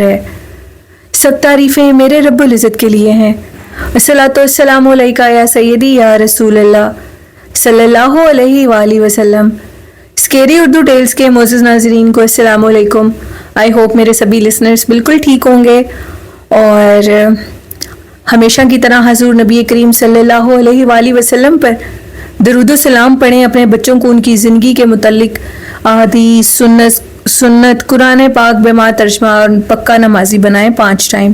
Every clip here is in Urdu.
ہے. سب تعریفیں میرے رب العزت کے لیے ہیں. الصلاۃ والسلام علیکہ یا سیدی یا رسول اللہ صلی اللہ علیہ وآلہ وسلم. اسکیری اردو ٹیلز کے معزز ناظرین کو السلام علیکم. آئی ہوپ میرے سبھی لسنرز بالکل ٹھیک ہوں گے اور ہمیشہ کی طرح حضور نبی کریم صلی اللہ علیہ وآلہ وسلم پر درود و سلام پڑھیں. اپنے بچوں کو ان کی زندگی کے متعلق احادیث سنت قرآن پاک بما ترجمہ اور پکا نمازی بنائیں 5 ٹائم.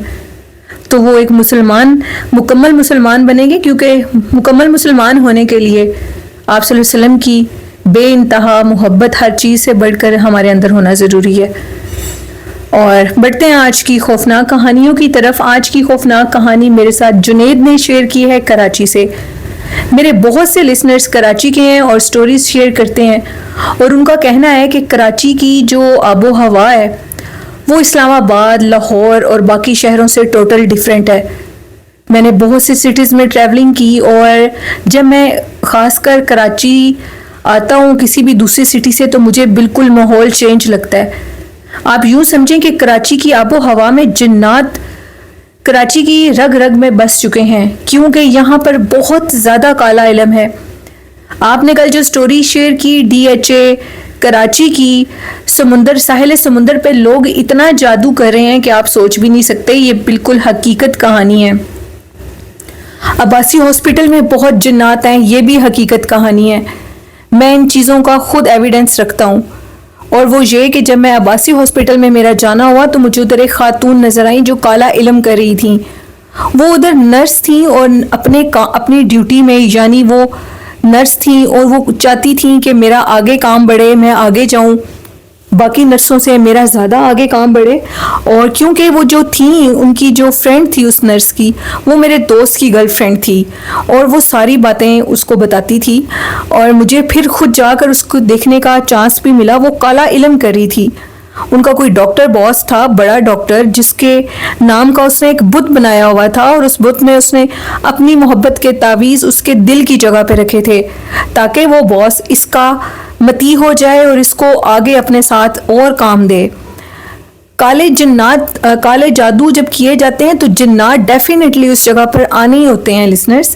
تو وہ ایک مکمل مسلمان بنیں گے, کیونکہ مکمل مسلمان ہونے کے لیے آپ صلی اللہ علیہ وسلم کی بے انتہا محبت ہر چیز سے بڑھ کر ہمارے اندر ہونا ضروری ہے. اور بڑھتے ہیں آج کی خوفناک کہانیوں کی طرف. آج کی خوفناک کہانی میرے ساتھ جنید نے شیئر کی ہے کراچی سے. میرے بہت سے لسنرز کراچی کے ہیں اور سٹوریز شیئر کرتے ہیں, اور ان کا کہنا ہے کہ کراچی کی جو آب و ہوا ہے وہ اسلام آباد, لاہور اور باقی شہروں سے ٹوٹل ڈیفرنٹ ہے. میں نے بہت سے سٹیز میں ٹریولنگ کی, اور جب میں خاص کر کراچی آتا ہوں کسی بھی دوسری سٹی سے تو مجھے بالکل ماحول چینج لگتا ہے. آپ یوں سمجھیں کہ کراچی کی آب و ہوا میں جنات کراچی کی رگ رگ میں بس چکے ہیں, کیونکہ یہاں پر بہت زیادہ کالا علم ہے. آپ نے کل جو سٹوری شیئر کی DHA کراچی کی, ساحل سمندر پہ لوگ اتنا جادو کر رہے ہیں کہ آپ سوچ بھی نہیں سکتے. یہ بالکل حقیقت کہانی ہے. عباسی ہاسپٹل میں بہت جنات ہیں, یہ بھی حقیقت کہانی ہے. میں ان چیزوں کا خود ایویڈنس رکھتا ہوں, اور وہ یہ کہ جب میں عباسی ہاسپٹل میں میرا جانا ہوا تو مجھے ادھر ایک خاتون نظر آئیں جو کالا علم کر رہی تھیں. وہ ادھر نرس تھیں اور اپنی ڈیوٹی میں, یعنی وہ نرس تھیں اور وہ چاہتی تھیں کہ میرا آگے کام بڑھے, میں آگے جاؤں, باقی نرسوں سے میرا زیادہ آگے کام بڑھے. اور کیونکہ وہ جو تھیں, ان کی جو فرینڈ تھی اس نرس کی, وہ میرے دوست کی گرل فرینڈ تھی, اور وہ ساری باتیں اس کو بتاتی تھی, اور مجھے پھر خود جا کر اس کو دیکھنے کا چانس بھی ملا. وہ کالا علم کر رہی تھی. ان کا کوئی ڈاکٹر باس تھا, بڑا ڈاکٹر, جس کے نام کا اس نے ایک بت بنایا ہوا تھا, اور اس بت میں اس نے اپنی محبت کے تعویذ اس کے دل کی جگہ پہ رکھے تھے, تاکہ وہ باس اس کا متی ہو جائے اور اس کو آگے اپنے ساتھ اور کام دے. کالے جادو جب کیے جاتے ہیں تو جنات ڈیفینیٹلی اس جگہ پر آنے ہی ہوتے ہیں لسنرز,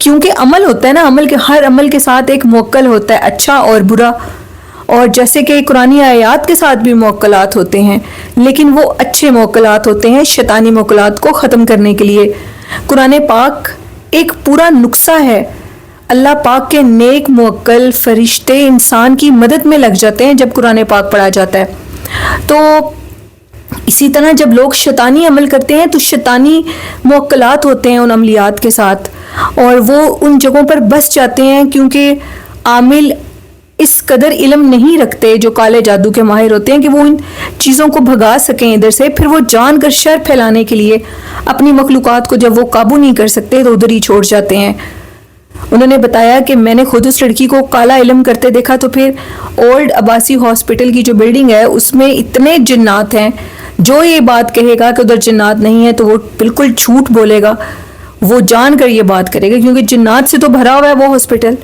کیونکہ عمل ہوتا ہے نا, ہر عمل کے ساتھ ایک موکل ہوتا ہے, اچھا اور برا. اور جیسے کہ قرآنی آیات کے ساتھ بھی موکلات ہوتے ہیں, لیکن وہ اچھے موکلات ہوتے ہیں شیطانی موکلات کو ختم کرنے کے لیے. قرآن پاک ایک پورا نسخہ ہے. اللہ پاک کے نیک موکل فرشتے انسان کی مدد میں لگ جاتے ہیں جب قرآن پاک پڑھا جاتا ہے. تو اسی طرح جب لوگ شیطانی عمل کرتے ہیں تو شیطانی موکلات ہوتے ہیں ان عملیات کے ساتھ, اور وہ ان جگہوں پر بس جاتے ہیں, کیونکہ عامل اس قدر علم نہیں رکھتے جو کالے جادو کے ماہر ہوتے ہیں کہ وہ ان چیزوں کو بھگا سکیں ادھر سے. پھر وہ جان کر شر پھیلانے کے لیے اپنی مخلوقات کو جب وہ قابو نہیں کر سکتے تو ادھر ہی چھوڑ جاتے ہیں. انہوں نے بتایا کہ میں نے خود اس لڑکی کو کالا علم کرتے دیکھا, تو پھر اولڈ عباسی ہاسپٹل کی جو بلڈنگ ہے اس میں اتنے جنات ہیں. جو یہ بات کہے گا کہ ادھر جنات نہیں ہے تو وہ بالکل جھوٹ بولے گا, وہ جان کر یہ بات کرے گا, کیونکہ جنات سے تو بھرا ہوا ہے وہ ہاسپٹل.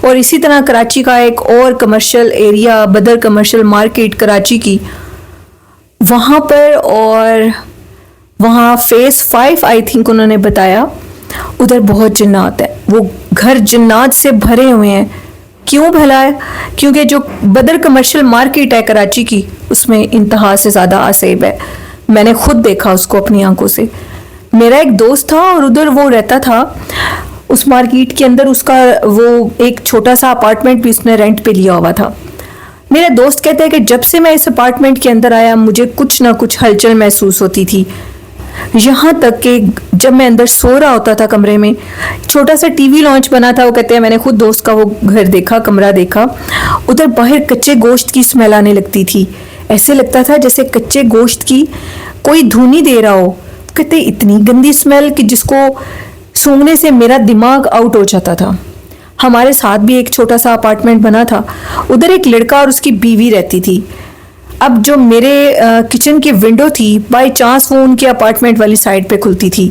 اور اسی طرح کراچی کا ایک اور کمرشل ایریا, بدر کمرشل مارکیٹ کراچی کی, وہاں پر, اور وہاں فیس 5 آئی تھنک انہوں نے بتایا, ادھر بہت جنات ہیں. وہ گھر جنات سے بھرے ہوئے ہیں. کیوں بھلا ہے؟ کیونکہ جو بدر کمرشل مارکیٹ ہے کراچی کی, اس میں انتہا سے زیادہ آسیب ہے. میں نے خود دیکھا اس کو اپنی آنکھوں سے. میرا ایک دوست تھا اور ادھر وہ رہتا تھا اس مارکیٹ کے اندر. اس کا وہ ایک چھوٹا سا اپارٹمنٹ بھی اس نے رینٹ پہ لیا ہوا تھا. میرا دوست کہتا ہے کہ جب سے میں اس اپارٹمنٹ کے اندر آیا مجھے کچھ نہ کچھ ہلچل محسوس ہوتی تھی, یہاں تک کہ جب میں اندر سو رہا ہوتا تھا کمرے میں, چھوٹا سا ٹی وی لانچ بنا تھا. وہ کہتے ہیں میں نے خود دوست کا وہ گھر دیکھا, کمرہ دیکھا, ادھر باہر کچے گوشت کی اسمیل آنے لگتی تھی. ایسے لگتا تھا جیسے کچے گوشت کی کوئی دھونی دے رہا ہو. کہتے اتنی گندی اسمیل کہ جس کو سونگنے سے میرا دماغ آؤٹ ہو جاتا تھا. ہمارے ساتھ بھی ایک چھوٹا سا اپارٹمنٹ بنا تھا, ادھر ایک لڑکا اور اس کی بیوی رہتی تھی. اب جو میرے کچن کی ونڈو تھی بائی چانس وہ ان کے اپارٹمنٹ والی سائڈ پہ کھلتی تھی.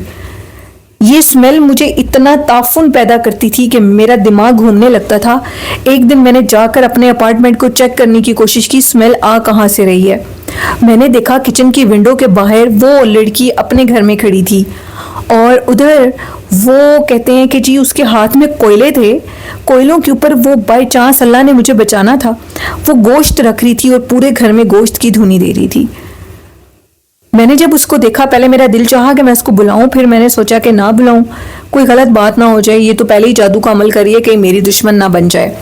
یہ اسمیل مجھے اتنا تعفن پیدا کرتی تھی کہ میرا دماغ گھومنے لگتا تھا. ایک دن میں نے جا کر اپنے اپارٹمنٹ کو چیک کرنے کی کوشش کی اسمیل آ کہاں سے رہی ہے. میں نے دیکھا کچن کی ونڈو کے باہر وہ لڑکی اپنے گھر میں کھڑی تھی اور ادھر وہ کہتے ہیں کہ جی اس کے ہاتھ میں کوئلے تھے، کوئلوں کے اوپر وہ بائی چانس اللہ نے مجھے بچانا تھا، وہ گوشت رکھ رہی تھی اور پورے گھر میں گوشت کی دھونی دے رہی تھی۔ میں نے جب اس کو دیکھا پہلے میرا دل چاہا کہ میں اس کو بلاؤں، پھر میں نے سوچا کہ نہ بلاؤں، کوئی غلط بات نہ ہو جائے، یہ تو پہلے ہی جادو کا عمل کری ہے کہ میری دشمن نہ بن جائے۔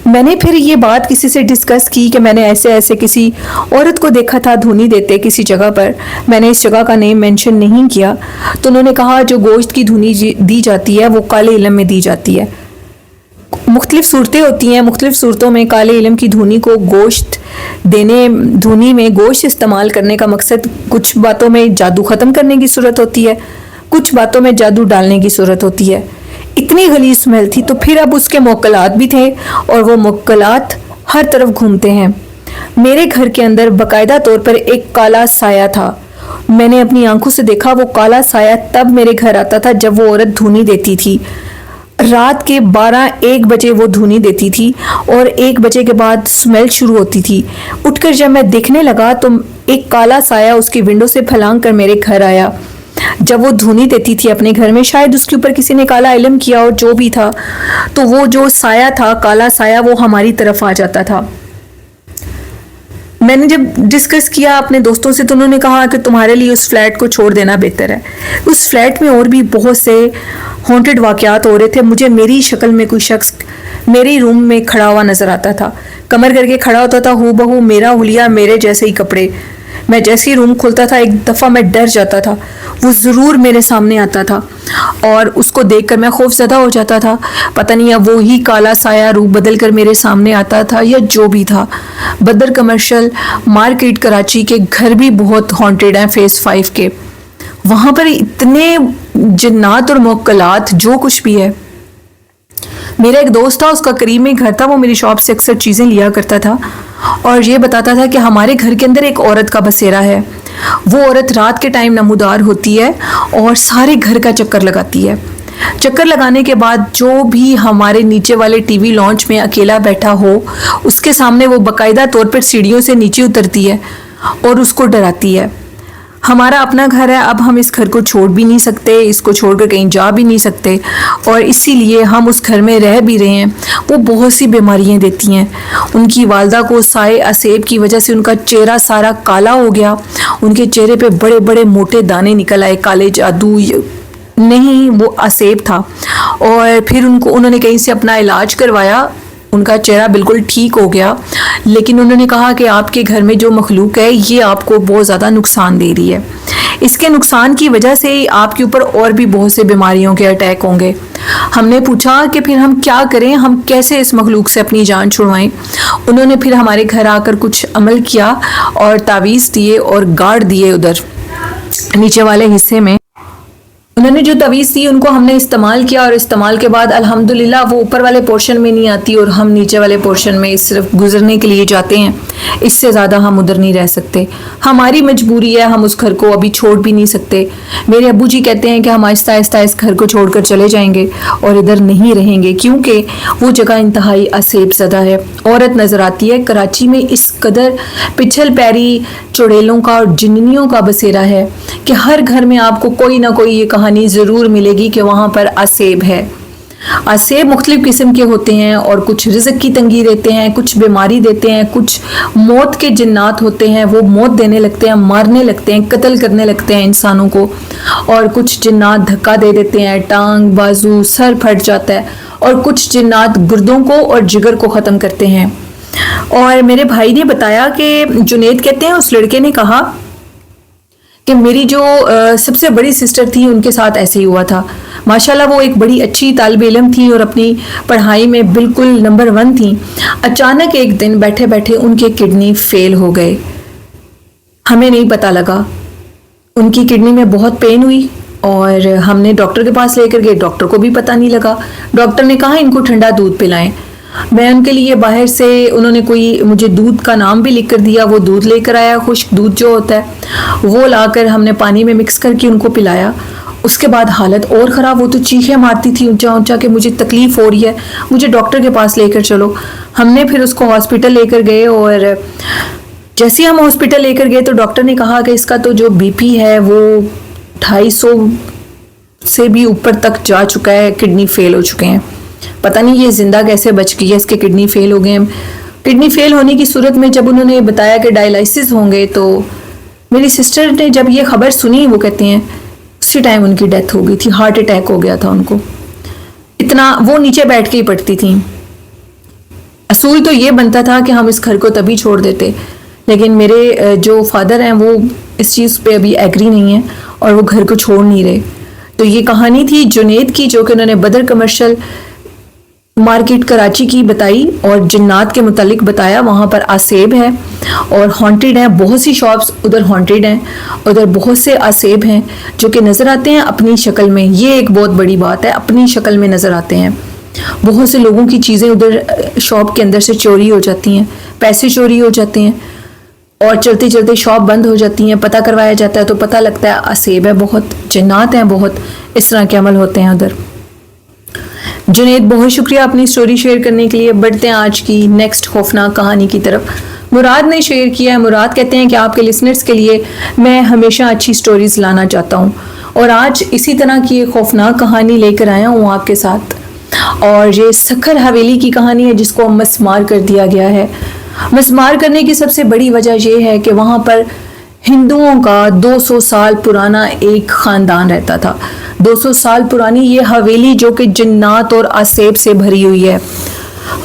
میں نے پھر یہ بات کسی سے ڈسکس کی کہ میں نے ایسے کسی عورت کو دیکھا تھا دھونی دیتے کسی جگہ پر، میں نے اس جگہ کا نیم مینشن نہیں کیا، تو انہوں نے کہا جو گوشت کی دھونی دی جاتی ہے وہ کالے علم میں دی جاتی ہے۔ مختلف صورتیں ہوتی ہیں، مختلف صورتوں میں کالے علم کی دھونی کو گوشت دینے، دھونی میں گوشت استعمال کرنے کا مقصد کچھ باتوں میں جادو ختم کرنے کی صورت ہوتی ہے، کچھ باتوں میں جادو ڈالنے کی صورت ہوتی ہے۔ اتنی غلیظ اسمیل تھی، تو پھر اب اس کے موکلات بھی تھے اور وہ موکلات ہر طرف گھومتے ہیں۔ میرے گھر کے اندر باقاعدہ طور پر ایک کالا سایہ تھا، میں نے اپنی آنکھوں سے دیکھا وہ کالا سایہ تب میرے گھر آتا تھا جب وہ عورت دھونی دیتی تھی، رات کے 12-1 بجے وہ دھونی دیتی تھی اور 1 بجے کے بعد اسمیل شروع ہوتی تھی۔ اٹھ کر جب میں دیکھنے لگا تو ایک کالا سایہ اس کی ونڈو سے پھلانگ کر میرے گھر آیا۔ جب وہ دھونی دیتی تھی اپنے گھر میں، شاید اس کے اوپر کسی نے کالا علم کیا اور جو بھی تھا، تو وہ جو سایہ تھا، کالا سایہ، وہ ہماری طرف آ جاتا تھا۔ میں نے جب ڈسکس کیا اپنے دوستوں سے تو انہوں نے کہا کہ تمہارے لیے اس فلیٹ کو چھوڑ دینا بہتر ہے۔ اس فلیٹ میں اور بھی بہت سے ہانٹڈ واقعات ہو رہے تھے۔ مجھے میری شکل میں کوئی شخص میری روم میں کھڑا ہوا نظر آتا تھا، کمر کر کے کھڑا ہوتا تھا، ہو بہو میرا حلیہ، میرے جیسے ہی کپڑے۔ میں جیسے ہی روم کھلتا تھا ایک دفعہ میں ڈر جاتا تھا، وہ ضرور میرے سامنے آتا تھا اور اس کو دیکھ کر میں خوف زدہ ہو جاتا تھا۔ پتہ نہیں اب وہی کالا سایہ روپ بدل کر میرے سامنے آتا تھا یا جو بھی تھا۔ بدر کمرشل مارکیٹ کراچی کے گھر بھی بہت ہانٹڈ ہیں، فیز 5 کے، وہاں پر اتنے جنات اور موکلات جو کچھ بھی ہے۔ میرا ایک دوست تھا، اس کا قریب میں گھر تھا، وہ میری شاپ سے اکثر چیزیں لیا کرتا تھا اور یہ بتاتا تھا کہ ہمارے گھر کے اندر ایک عورت کا بسیرا ہے۔ وہ عورت رات کے ٹائم نمودار ہوتی ہے اور سارے گھر کا چکر لگاتی ہے۔ چکر لگانے کے بعد جو بھی ہمارے نیچے والے ٹی وی لانچ میں اکیلا بیٹھا ہو، اس کے سامنے وہ باقاعدہ طور پر سیڑھیوں سے نیچے اترتی ہے اور اس کو ڈراتی ہے۔ ہمارا اپنا گھر ہے، اب ہم اس گھر کو چھوڑ بھی نہیں سکتے، اس کو چھوڑ کر کہیں جا بھی نہیں سکتے اور اسی لیے ہم اس گھر میں رہ بھی رہے ہیں۔ وہ بہت سی بیماریاں دیتی ہیں۔ ان کی والدہ کو سائے اسیب کی وجہ سے ان کا چہرہ سارا کالا ہو گیا، ان کے چہرے پہ بڑے بڑے موٹے دانے نکل آئے، کالے جادو نہیں، وہ اسیب تھا۔ اور پھر انہوں نے کہیں سے اپنا علاج کروایا، ان کا چہرہ بالکل ٹھیک ہو گیا، لیکن انہوں نے کہا کہ آپ کے گھر میں جو مخلوق ہے یہ آپ کو بہت زیادہ نقصان دے رہی ہے، اس کے نقصان کی وجہ سے آپ کے اوپر اور بھی بہت سے بیماریوں کے اٹیک ہوں گے۔ ہم نے پوچھا کہ پھر ہم کیا کریں، ہم کیسے اس مخلوق سے اپنی جان چھڑوائیں۔ انہوں نے پھر ہمارے گھر آ کر کچھ عمل کیا اور تعویذ دیے اور گارڈ دیے ادھر نیچے والے حصے میں۔ انہوں نے جو تعویذ دی ان کو ہم نے استعمال کیا اور استعمال کے بعد الحمدللہ وہ اوپر والے پورشن میں نہیں آتی اور ہم نیچے والے پورشن میں صرف گزرنے کے لیے جاتے ہیں، اس سے زیادہ ہم ادھر نہیں رہ سکتے۔ ہماری مجبوری ہے، ہم اس گھر کو ابھی چھوڑ بھی نہیں سکتے۔ میرے ابو جی کہتے ہیں کہ ہم آہستہ آہستہ اس گھر کو چھوڑ کر چلے جائیں گے اور ادھر نہیں رہیں گے، کیونکہ وہ جگہ انتہائی اسیب زدہ ہے۔ عورت نظر آتی ہے کراچی میں، اس قدر پچھل پیری چڑیلوں کا اور جننیوں کا بسیرا ہے کہ ہر گھر میں آپ کو کوئی نہ کوئی یہ کہانی ضرور ملے گی کہ وہاں پر اسیب ہے۔ اسیب مختلف قسم کے ہوتے ہیں اور کچھ رزق کی تنگی دیتے ہیں، کچھ بیماری دیتے ہیں، کچھ موت کے جنات ہوتے ہیں، وہ موت دینے لگتے ہیں، مارنے لگتے ہیں، قتل کرنے لگتے ہیں انسانوں کو، اور کچھ جنات دھکا دے دیتے ہیں، ٹانگ بازو سر پھٹ جاتا ہے، اور کچھ جنات گردوں کو اور جگر کو ختم کرتے ہیں۔ اور میرے بھائی نے بتایا کہ جنید کہتے ہیں اس لڑکے نے کہا کہ میری جو سب سے بڑی سسٹر تھی ان کے ساتھ ایسے ہی ہوا تھا۔ ماشاءاللہ وہ ایک بڑی اچھی طالب علم تھی اور اپنی پڑھائی میں بالکل نمبر 1 تھی۔ اچانک ایک دن بیٹھے بیٹھے ان کے کڈنی فیل ہو گئے، ہمیں نہیں پتہ لگا۔ ان کی کڈنی میں بہت پین ہوئی اور ہم نے ڈاکٹر کے پاس لے کر گئے، ڈاکٹر کو بھی پتہ نہیں لگا۔ ڈاکٹر نے کہا ان کو ٹھنڈا دودھ پلائیں۔ میں ان کے لیے باہر سے انہوں نے کوئی مجھے دودھ کا نام بھی لکھ کر دیا، وہ دودھ لے کر آیا، خشک دودھ جو ہوتا ہے وہ لا کر ہم نے پانی میں مکس کر کے ان کو پلایا۔ اس کے بعد حالت اور خراب، وہ تو چیخیں مارتی تھی اونچا اونچا کہ مجھے تکلیف ہو رہی ہے، مجھے ڈاکٹر کے پاس لے کر چلو۔ ہم نے پھر اس کو ہاسپٹل لے کر گئے اور جیسے ہم ہاسپٹل لے کر گئے تو ڈاکٹر نے کہا کہ اس کا تو جو بی پی ہے وہ 250 سے بھی اوپر تک جا چکا ہے، کڈنی فیل ہو چکے ہیں، پتہ نہیں یہ زندہ کیسے بچ گئی ہے، اس کے کڈنی فیل ہو گئے ہیں۔ کڈنی فیل ہونے کی صورت میں جب انہوں نے بتایا کہ ڈائلائسس ہوں گے تو میری سسٹر نے جب یہ خبر سنی، وہ کہتے ہیں اسی ٹائم ان کی ڈیتھ ہو گئی تھی، ہارٹ اٹیک ہو گیا تھا ان کو، اتنا وہ نیچے بیٹھ کے ہی پڑتی تھیں۔ اصول تو یہ بنتا تھا کہ ہم اس گھر کو تبھی چھوڑ دیتے، لیکن میرے جو فادر ہیں وہ اس چیز پہ ابھی ایگری نہیں ہیں اور وہ گھر کو چھوڑ نہیں رہے۔ تو یہ کہانی تھی جنید کی، جو کہ انہوں نے بدر کمرشل مارکیٹ کراچی کی بتائی اور جنات کے متعلق بتایا۔ وہاں پر آسیب ہے اور ہانٹیڈ ہیں، بہت سی شاپس ادھر ہانٹیڈ ہیں، ادھر بہت سے آسیب ہیں جو کہ نظر آتے ہیں اپنی شکل میں۔ یہ ایک بہت بڑی بات ہے، اپنی شکل میں نظر آتے ہیں۔ بہت سے لوگوں کی چیزیں ادھر شاپ کے اندر سے چوری ہو جاتی ہیں، پیسے چوری ہو جاتے ہیں اور چلتے چلتے شاپ بند ہو جاتی ہیں، پتہ کروایا جاتا ہے تو پتہ لگتا ہے آسیب ہے، بہت جنات ہیں، بہت اس طرح کے عمل ہوتے ہیں ادھر۔ جنید بہت شکریہ اپنی سٹوری شیئر کرنے کے لیے۔ بڑھتے ہیں آج کی نیکسٹ خوفناک کہانی کی طرف۔ مراد نے شیئر کیا ہے، مراد کہتے ہیں کہ آپ کے لسنرز کے لیے میں ہمیشہ اچھی سٹوریز لانا چاہتا ہوں اور آج اسی طرح کی ایک خوفناک کہانی لے کر آیا ہوں آپ کے ساتھ، اور یہ سکھر حویلی کی کہانی ہے جس کو مسمار کر دیا گیا ہے۔ مسمار کرنے کی سب سے بڑی وجہ یہ ہے کہ وہاں پر ہندوؤں کا 200 سال پرانا ایک خاندان رہتا تھا۔ 200 سال پرانی یہ حویلی جو کہ جنات اور آسیب سے بھری ہوئی ہے،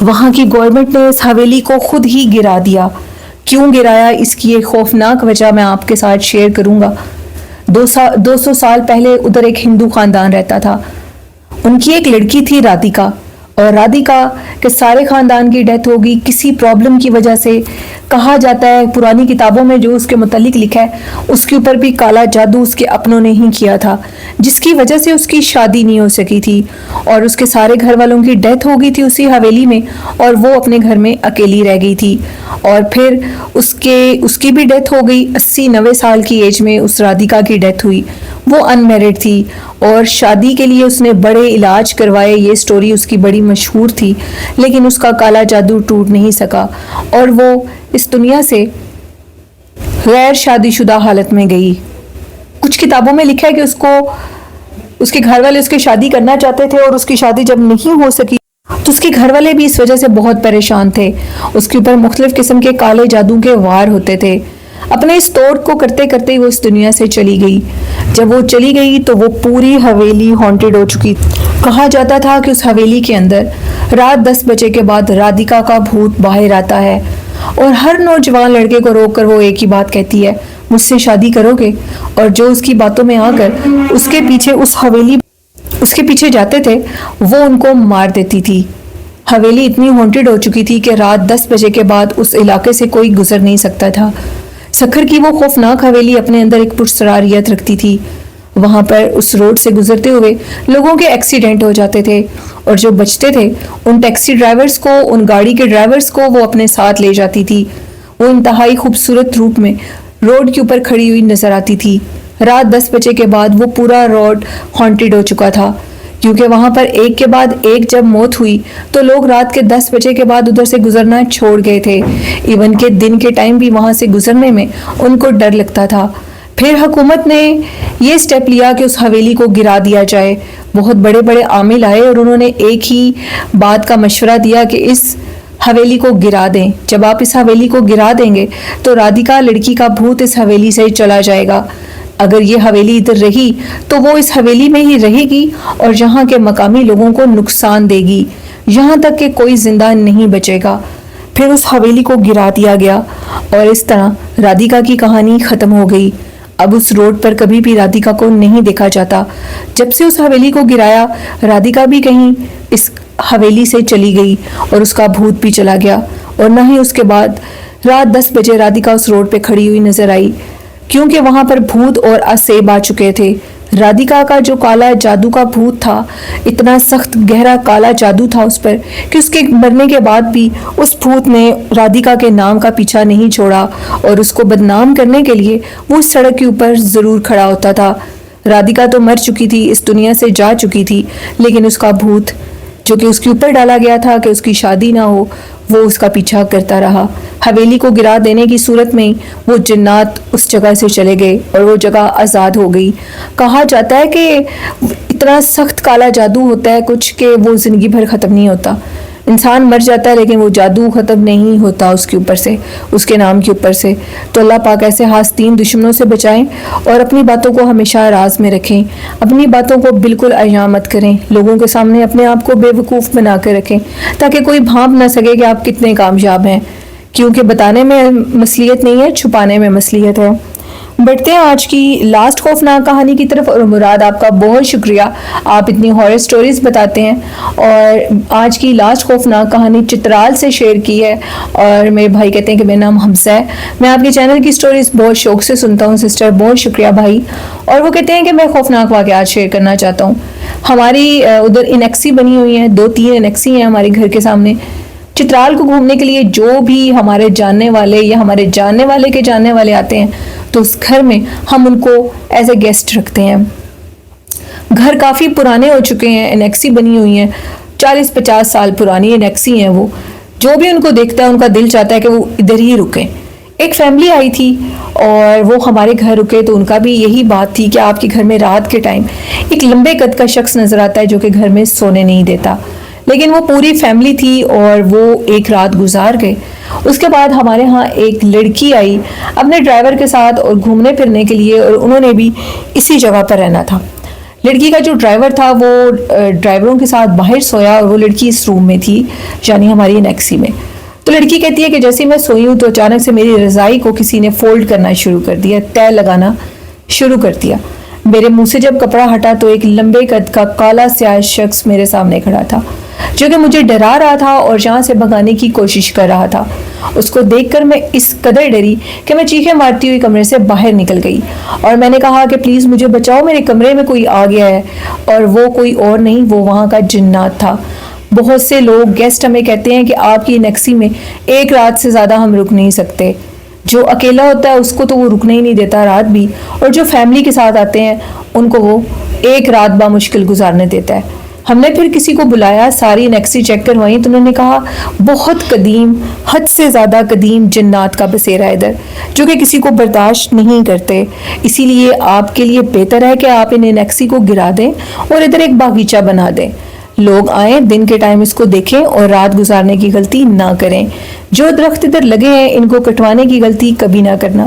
وہاں کی گورنمنٹ نے اس حویلی کو خود ہی گرا دیا۔ کیوں گرایا، اس کی ایک خوفناک وجہ میں آپ کے ساتھ شیئر کروں گا۔ 200 سال پہلے ادھر ایک ہندو خاندان رہتا تھا، ان کی ایک لڑکی تھی رادھیکا، اور رادھیکا کے سارے خاندان کی ڈیتھ ہوگی کسی پرابلم کی وجہ سے۔ کہا جاتا ہے پرانی کتابوں میں جو اس کے متعلق لکھا ہے، اس کے اوپر بھی کالا جادو اس کے اپنوں نے ہی کیا تھا، جس کی وجہ سے اس کی شادی نہیں ہو سکی تھی اور اس کے سارے گھر والوں کی ڈیتھ ہو گئی تھی اسی حویلی میں، اور وہ اپنے گھر میں اکیلی رہ گئی تھی۔ اور پھر اس کی بھی ڈیتھ ہو گئی، 80-90 سال کی ایج میں اس رادھیکا کی ڈیتھ ہوئی۔ وہ ان میرڈ تھی اور شادی کے لیے اس نے بڑے علاج کروائے، یہ سٹوری اس کی بڑی مشہور تھی، لیکن اس کا کالا جادو ٹوٹ نہیں سکا اور وہ اس دنیا سے غیر شادی شدہ حالت میں گئی۔ کچھ کتابوں میں لکھا ہے کہ اس کے گھر والے اس کی شادی کرنا چاہتے تھے اور اس کی شادی جب نہیں ہو سکی تو اس کے گھر والے بھی اس وجہ سے بہت پریشان تھے۔ اس کے اوپر مختلف قسم کے کالے جادو کے وار ہوتے تھے۔ اپنے اس توڑ کو کرتے کرتے وہ اس دنیا سے چلی گئی۔ جب وہ چلی گئی تو وہ پوری حویلی ہانٹیڈ ہو چکی۔ کہا جاتا تھا کہ اس حویلی کے اندر رات 10 بجے کے بعد رادھیکا کا بھوت باہر آتا ہے اور ہر نوجوان لڑکے کو روک کر وہ ایک ہی بات کہتی ہے، مجھ سے شادی کرو گے؟ اور جو اس کی باتوں میں آ کر اس کے پیچھے جاتے تھے وہ ان کو مار دیتی تھی۔ حویلی اتنی ہانٹیڈ ہو چکی تھی کہ رات 10 بجے کے بعد اس علاقے سے کوئی گزر نہیں سکتا تھا۔ سکھر کی وہ خوفناک حویلی اپنے اندر ایک پراسراریت رکھتی تھی۔ وہاں پر اس روڈ سے گزرتے ہوئے لوگوں کے ایکسیڈنٹ ہو جاتے تھے اور جو بچتے تھے ان ٹیکسی ڈرائیورز کو، ان گاڑی کے ڈرائیورز کو وہ اپنے ساتھ لے جاتی تھی۔ وہ انتہائی خوبصورت روپ میں روڈ کے اوپر کھڑی ہوئی نظر آتی تھی۔ رات 10 بجے کے بعد وہ پورا روڈ ہانٹیڈ ہو چکا تھا، کیونکہ وہاں پر ایک کے بعد ایک جب موت ہوئی تو لوگ رات کے 10 بجے کے بعد ادھر سے گزرنا چھوڑ گئے تھے۔ ایون کہ دن کے ٹائم بھی وہاں سے گزرنے میں ان کو ڈر لگتا تھا۔ پھر حکومت نے یہ سٹیپ لیا کہ اس حویلی کو گرا دیا جائے۔ بہت بڑے بڑے عامل آئے اور انہوں نے ایک ہی بات کا مشورہ دیا کہ اس حویلی کو گرا دیں۔ جب آپ اس حویلی کو گرا دیں گے تو رادھیکا لڑکی کا بھوت اس حویلی سے چلا جائے گا۔ اگر یہ حویلی ادھر رہی تو وہ اس حویلی میں ہی رہے گی اور یہاں کے مقامی لوگوں کو نقصان دے گی، یہاں تک کہ کوئی زندہ نہیں بچے گا۔ پھر اس حویلی کو گرا دیا گیا اور اس طرح رادھیکا کی کہانی ختم ہو گئی۔ اب اس روڈ پر کبھی بھی رادھیکا کو نہیں دیکھا جاتا۔ جب سے اس حویلی کو گرایا رادھیکا بھی کہیں اس حویلی سے چلی گئی اور اس کا بھوت بھی چلا گیا، اور نہ ہی اس کے بعد رات 10 بجے رادھیکا اس روڈ پہ کھڑی ہوئی نظر آئی، کیونکہ وہاں پر بھوت اور آسیب آ چکے تھے۔ رادھیکا کا جو کالا جادو کا بھوت تھا، اتنا سخت گہرا کالا جادو تھا اس پر کہ اس کے مرنے کے بعد بھی اس بھوت نے رادھیکا کے نام کا پیچھا نہیں چھوڑا اور اس کو بدنام کرنے کے لیے وہ اس سڑک کے اوپر ضرور کھڑا ہوتا تھا۔ رادھیکا تو مر چکی تھی، اس دنیا سے جا چکی تھی، لیکن اس کا بھوت جو کہ اس کے اوپر ڈالا گیا تھا کہ اس کی شادی نہ ہو، وہ اس کا پیچھا کرتا رہا. حویلی کو گرا دینے کی صورت میں وہ جنات اس جگہ سے چلے گئے اور وہ جگہ آزاد ہو گئی. کہا جاتا ہے کہ اتنا سخت کالا جادو ہوتا ہے کچھ کہ وہ زندگی بھر ختم نہیں ہوتا. انسان مر جاتا ہے لیکن وہ جادو ختم نہیں ہوتا اس کے اوپر سے, اس کے نام کے اوپر سے. تو اللہ پاک ایسے حاسدین دشمنوں سے بچائیں اور اپنی باتوں کو ہمیشہ راز میں رکھیں. اپنی باتوں کو بالکل عیاں مت کریں, لوگوں کے سامنے اپنے آپ کو بے وقوف بنا کے رکھیں تاکہ کوئی بھانپ نہ سکے کہ آپ کتنے کامیاب ہیں, کیونکہ بتانے میں مصلیحت نہیں ہے, چھپانے میں مصلیحت ہے. بڑھتے ہیں آج کی لاسٹ خوفناک کہانی کی طرف. اور مراد آپ کا بہت شکریہ, آپ اتنی ہارر سٹوریز بتاتے ہیں. اور آج کی لاسٹ خوفناک کہانی چترال سے شیئر کی ہے اور میرے بھائی کہتے ہیں کہ میرا نام حمزہ ہے. میں آپ کے چینل کی سٹوریز بہت شوق سے سنتا ہوں سسٹر, بہت شکریہ بھائی. اور وہ کہتے ہیں کہ میں خوفناک واقعات شیئر کرنا چاہتا ہوں. ہماری ادھر انیکسی بنی ہوئی ہیں, 2-3 انیکسی ہیں ہمارے گھر کے سامنے. چترال کو گھومنے کے لیے جو بھی ہمارے جاننے والے یا ہمارے جاننے والے کے جاننے والے آتے ہیں تو اس گھر میں ہم ان کو ایز اے گیسٹ رکھتے ہیں. گھر کافی پرانے ہو چکے ہیں, انیکسی بنی ہوئی ہیں, 40-50 سال پرانی انیکسی ہیں وہ. جو بھی ان کو دیکھتا ہے ان کا دل چاہتا ہے کہ وہ ادھر ہی رکیں. ایک فیملی آئی تھی اور وہ ہمارے گھر رکے تو ان کا بھی یہی بات تھی کہ آپ کے گھر میں رات کے ٹائم ایک لمبے قد کا شخص نظر آتا ہے جو کہ گھر میں سونے نہیں دیتا. لیکن وہ پوری فیملی تھی اور وہ ایک رات گزار گئے. اس کے بعد ہمارے ہاں ایک لڑکی آئی اپنے ڈرائیور کے ساتھ اور گھومنے پھرنے کے لیے, اور انہوں نے بھی اسی جگہ پر رہنا تھا. لڑکی کا جو ڈرائیور تھا وہ ڈرائیوروں کے ساتھ باہر سویا اور وہ لڑکی اس روم میں تھی, یعنی ہماری انیکسی میں. تو لڑکی کہتی ہے کہ جیسے میں سوئی ہوں تو اچانک سے میری رضائی کو کسی نے فولڈ کرنا شروع کر دیا, تہ لگانا شروع کر دیا. میرے منہ سے جب کپڑا ہٹا تو ایک لمبے قد کا کالا سیاہ شخص میرے سامنے کھڑا تھا جو کہ مجھے ڈرا رہا تھا اور یہاں سے بھگانے کی کوشش کر رہا تھا. اس کو دیکھ کر میں اس قدر ڈری کہ میں چیخیں مارتی ہوئی کمرے سے باہر نکل گئی اور میں نے کہا کہ پلیز مجھے بچاؤ, میرے کمرے میں کوئی آ گیا ہے. اور وہ کوئی اور نہیں, وہ وہاں کا جنات تھا. بہت سے لوگ گیسٹ ہمیں کہتے ہیں کہ آپ کی انیکسی میں ایک رات سے زیادہ ہم رک نہیں سکتے. جو اکیلا ہوتا ہے اس کو تو وہ رکنے ہی نہیں دیتا رات بھی, اور جو فیملی کے ساتھ آتے ہیں ان کو وہ ایک رات بامشکل گزارنے دیتا ہے. ہم نے پھر کسی کو بلایا, ساری انیکسی چیک کروائیں تو انہوں نے کہا بہت قدیم, حد سے زیادہ قدیم جنات کا بسیرا ہے ادھر, جو کہ کسی کو برداشت نہیں کرتے. اسی لیے آپ کے لیے بہتر ہے کہ آپ ان انیکسی کو گرا دیں اور ادھر ایک باغیچہ بنا دیں. لوگ آئیں, دن کے ٹائم اس کو دیکھیں اور رات گزارنے کی غلطی نہ کریں. جو درخت ادھر لگے ہیں ان کو کٹوانے کی غلطی کبھی نہ کرنا.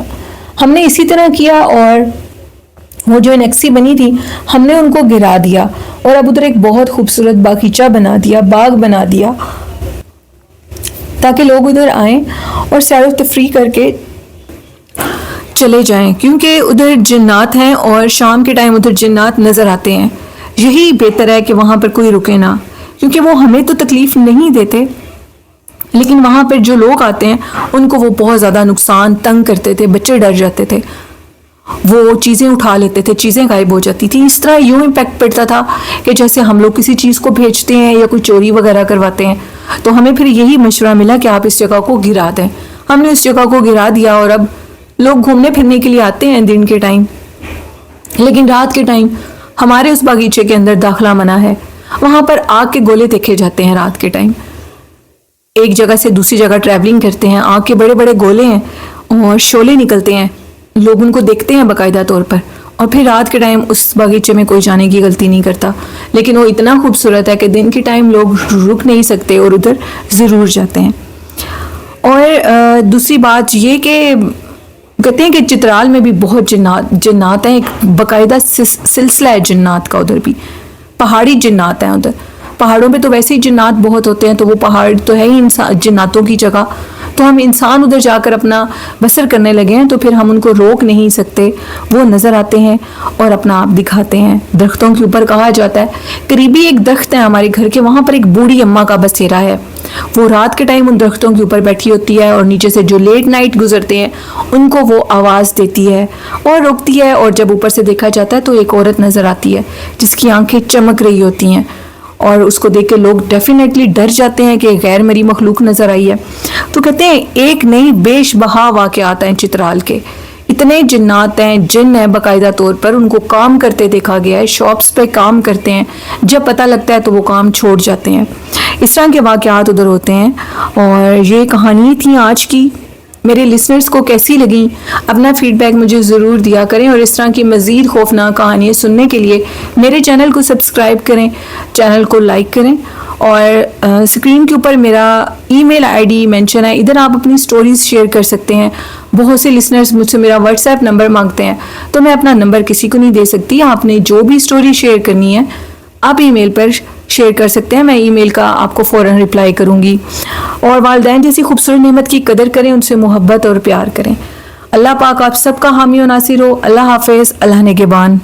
ہم نے اسی طرح کیا اور وہ جو انیکسی بنی تھی ہم نے ان کو گرا دیا اور اب ادھر ایک بہت خوبصورت باغیچہ بنا دیا, باغ بنا دیا, تاکہ لوگ ادھر آئیں اور سیر و تفریح کر کے چلے جائیں, کیونکہ ادھر جنات ہیں اور شام کے ٹائم ادھر جنات نظر آتے ہیں. یہی بہتر ہے کہ وہاں پر کوئی رکے نہ, کیونکہ وہ ہمیں تو تکلیف نہیں دیتے لیکن وہاں پر جو لوگ آتے ہیں ان کو وہ بہت زیادہ نقصان تنگ کرتے تھے. بچے ڈر جاتے تھے, وہ چیزیں اٹھا لیتے تھے, چیزیں غائب ہو جاتی تھی. اس طرح یوں امپیکٹ پڑتا تھا کہ جیسے ہم لوگ کسی چیز کو بھیجتے ہیں یا کوئی چوری وغیرہ کرواتے ہیں. تو ہمیں پھر یہی مشورہ ملا کہ آپ اس جگہ کو گرا دیں. ہم نے اس جگہ کو گرا دیا اور اب لوگ گھومنے پھرنے کے لیے آتے ہیں دن کے ٹائم, لیکن رات کے ٹائم ہمارے اس باغیچے کے اندر داخلہ منع ہے. وہاں پر آگ کے گولے دیکھے جاتے ہیں رات کے ٹائم. ایک جگہ سے دوسری جگہ ٹریولنگ کرتے ہیں, آگ کے بڑے بڑے گولے ہیں اور شعلے نکلتے ہیں, لوگ ان کو دیکھتے ہیں باقاعدہ طور پر. اور پھر رات کے ٹائم اس باغیچے میں کوئی جانے کی غلطی نہیں کرتا, لیکن وہ اتنا خوبصورت ہے کہ دن کے ٹائم لوگ رک نہیں سکتے اور ادھر ضرور جاتے ہیں. اور دوسری بات یہ کہ کہتے ہیں کہ چترال میں بھی بہت جنات ہیں, ایک باقاعدہ سلسلہ ہے جنات کا. ادھر بھی پہاڑی جنات ہیں. ادھر پہاڑوں پہ تو ویسے ہی جنات بہت ہوتے ہیں, تو وہ پہاڑ تو ہے ہی جناتوں کی جگہ. تو ہم انسان ادھر جا کر اپنا بسر کرنے لگے ہیں تو پھر ہم ان کو روک نہیں سکتے. وہ نظر آتے ہیں اور اپنا آپ دکھاتے ہیں. درختوں کے اوپر کہا جاتا ہے, قریبی ایک درخت ہے ہمارے گھر کے, وہاں پر ایک بوڑھی اماں کا بسیرا ہے. وہ رات کے ٹائم ان درختوں کے اوپر بیٹھی ہوتی ہے اور نیچے سے جو لیٹ نائٹ گزرتے ہیں ان کو وہ آواز دیتی ہے اور روکتی ہے. اور جب اوپر سے دیکھا جاتا ہے تو ایک عورت نظر آتی ہے جس کی آنکھیں چمک رہی ہوتی ہیں, اور اس کو دیکھ کے لوگ ڈیفینیٹلی ڈر جاتے ہیں کہ غیر مری مخلوق نظر آئی ہے. تو کہتے ہیں ایک نہیں بیش بہا واقعات ہیں چترال کے. اتنے جنات ہیں, جن ہیں باقاعدہ طور پر, ان کو کام کرتے دیکھا گیا ہے, شاپس پہ کام کرتے ہیں, جب پتہ لگتا ہے تو وہ کام چھوڑ جاتے ہیں. اس طرح کے واقعات ادھر ہوتے ہیں. اور یہ کہانی تھی آج کی. میرے لسنرز کو کیسی لگیں اپنا فیڈ بیک مجھے ضرور دیا کریں, اور اس طرح کی مزید خوفناک کہانیاں سننے کے لیے میرے چینل کو سبسکرائب کریں, چینل کو لائک کریں, اور اسکرین کے اوپر میرا ای میل آئی ڈی مینشن ہے, ادھر آپ اپنی سٹوریز شیئر کر سکتے ہیں. بہت سے لسنرز مجھ سے میرا واٹس ایپ نمبر مانگتے ہیں, تو میں اپنا نمبر کسی کو نہیں دے سکتی. آپ نے جو بھی سٹوری شیئر کرنی ہے آپ ای میل پر شیئر کر سکتے ہیں, میں ای میل کا آپ کو فوراً رپلائی کروں گی. اور والدین جیسی خوبصورت نعمت کی قدر کریں, ان سے محبت اور پیار کریں. اللہ پاک آپ سب کا حامی و ناصر ہو. اللہ حافظ. اللہ نگہبان.